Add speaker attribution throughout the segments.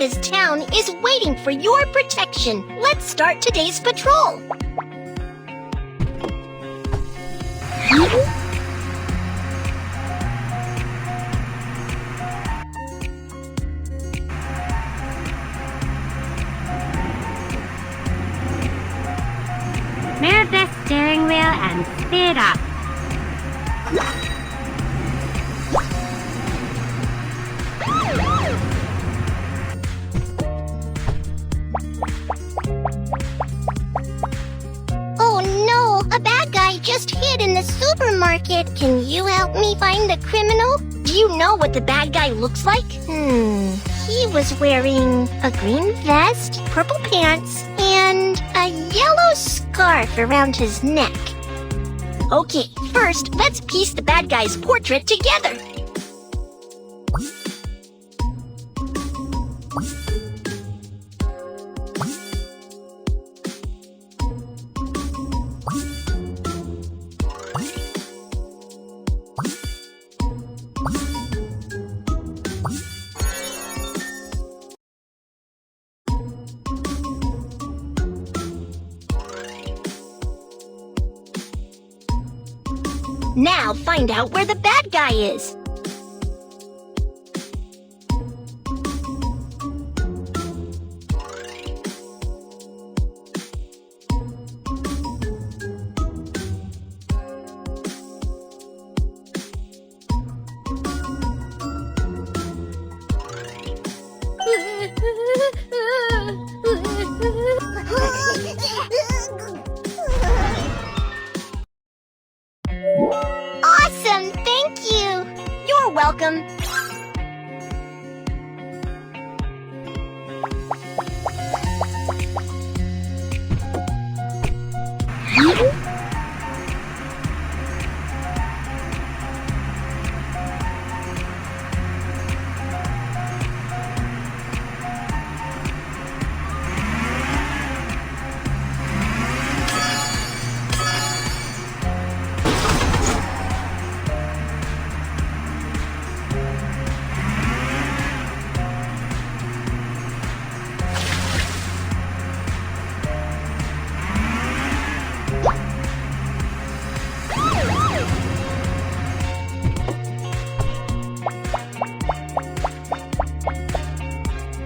Speaker 1: Panda's town is waiting for your protection. Let's start today's patrol.
Speaker 2: Move the steering wheel and speed up.
Speaker 1: Oh no, a bad guy just hid in the supermarket. Can you help me find the criminal? Do you know what the bad guy looks like? He was wearing a green vest, purple pants, and a yellow scarf around his neck. Okay, first, let's piece the bad guy's portrait together. Now find out where the bad guy is. Awesome! Thank you! You're welcome!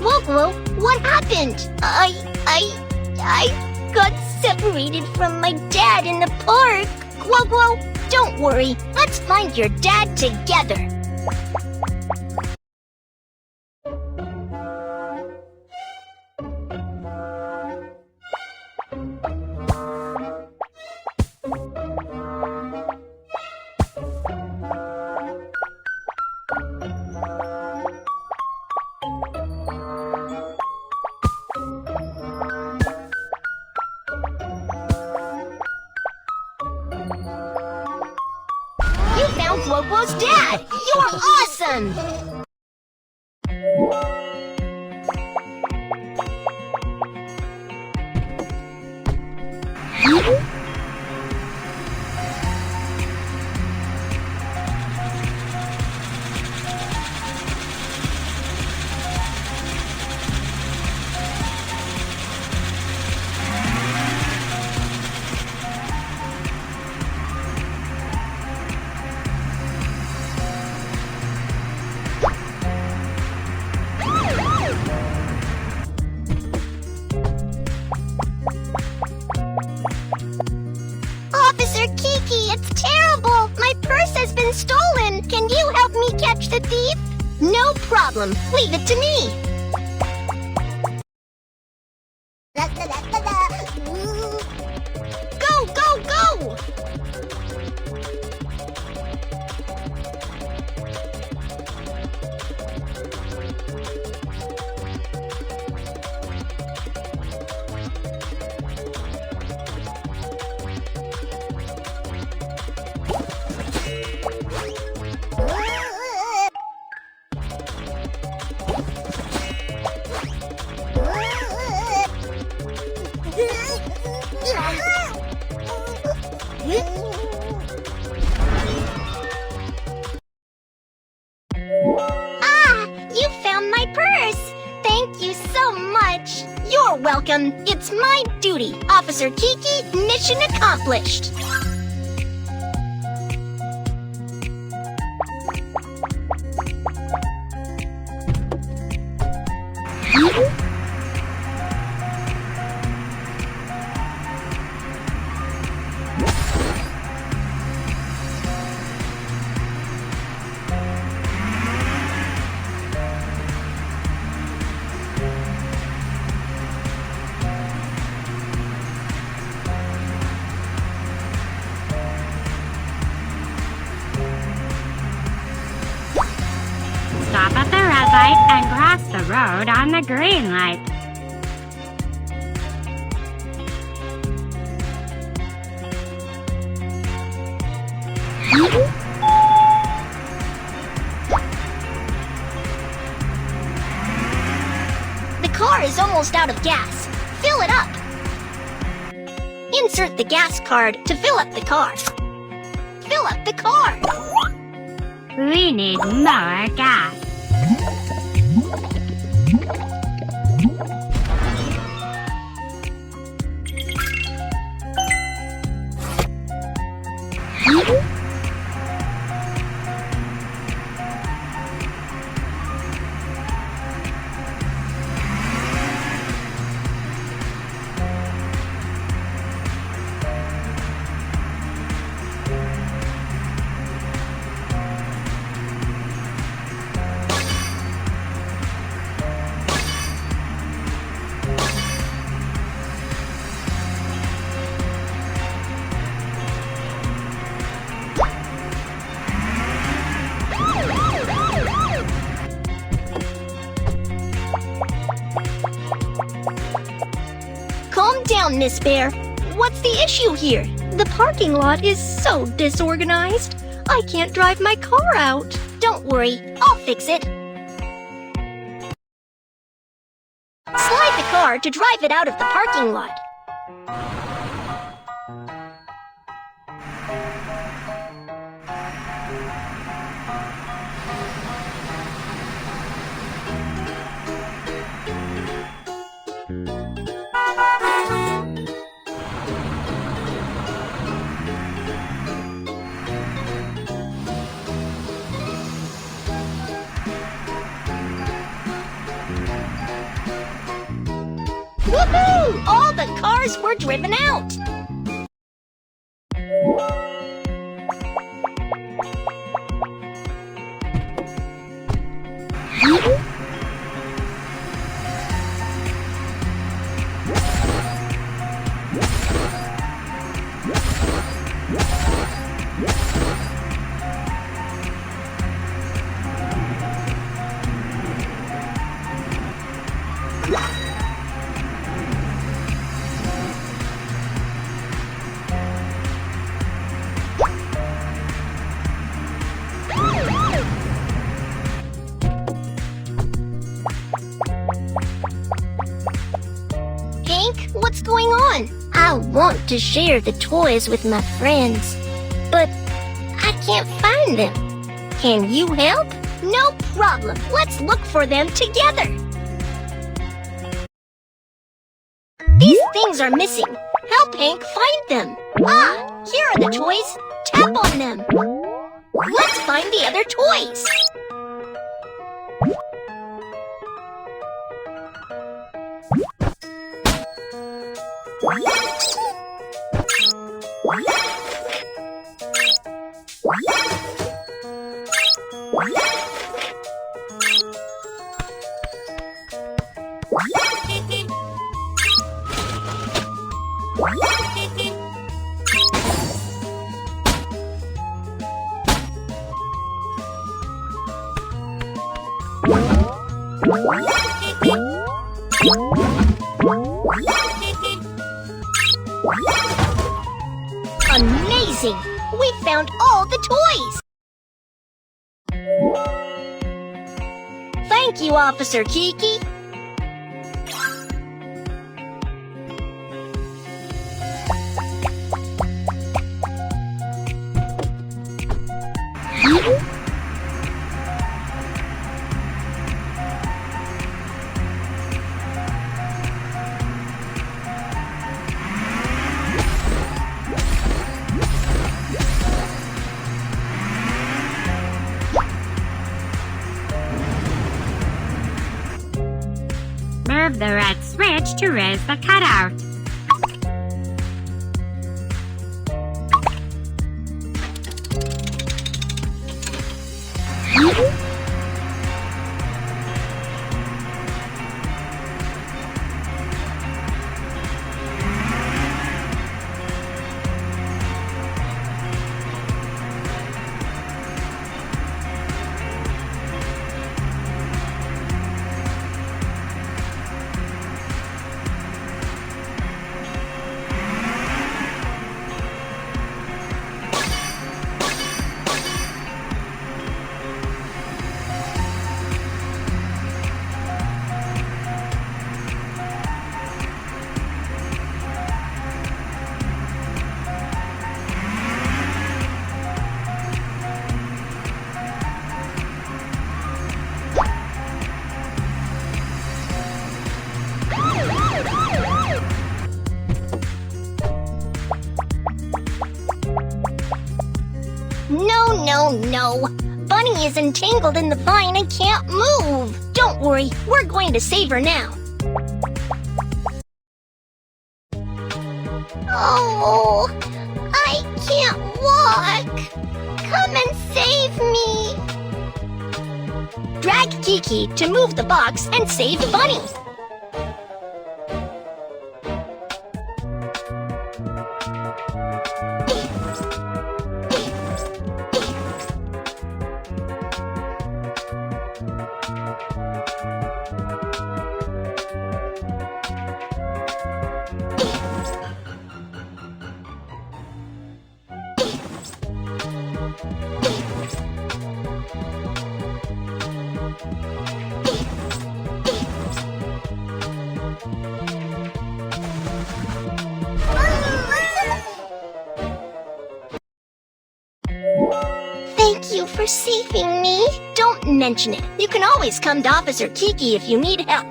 Speaker 1: Whoa, what happened? I got separated from my dad in the park. Whoa, don't worry. Let's find your dad together. You found Globo's dad! You're awesome! Officer Kiki, it's terrible! My purse has been stolen! Can you help me catch the thief? No problem. Leave it to me. Go! welcome. It's my duty. Officer Kiki, mission accomplished.
Speaker 2: Stop at the red light and cross the road on the green light.
Speaker 1: The car is almost out of gas. Fill it up. Insert the gas card to fill up the car. Fill up the car.
Speaker 2: We need more gas.
Speaker 1: Calm down, Miss Bear. What's the issue here? The parking lot is so disorganized. I can't drive my car out. Don't worry, I'll fix it. Slide the car to drive it out of the parking lot. Woohoo! All the cars were driven out! Hank, what's going on? I want to share the toys with my friends, but I can't find them. Can you help? No problem. Let's look for them together. These things are missing. Help Hank find them. Ah, here are the toys. Tap on them. Let's find the other toys. Amazing! We found all the toys! Thank you, Officer Kiki.
Speaker 2: move the red switch to raise the cutout.
Speaker 1: No. Bunny is entangled in the vine and can't move. Don't worry, we're going to save her now. Oh, I can't walk. Come and save me. Drag Kiki to move the box and save Bunny. Thank you for saving me. Don't mention it. You can always come to Officer Kiki if you need help.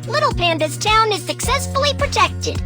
Speaker 1: Little Panda's town is successfully protected.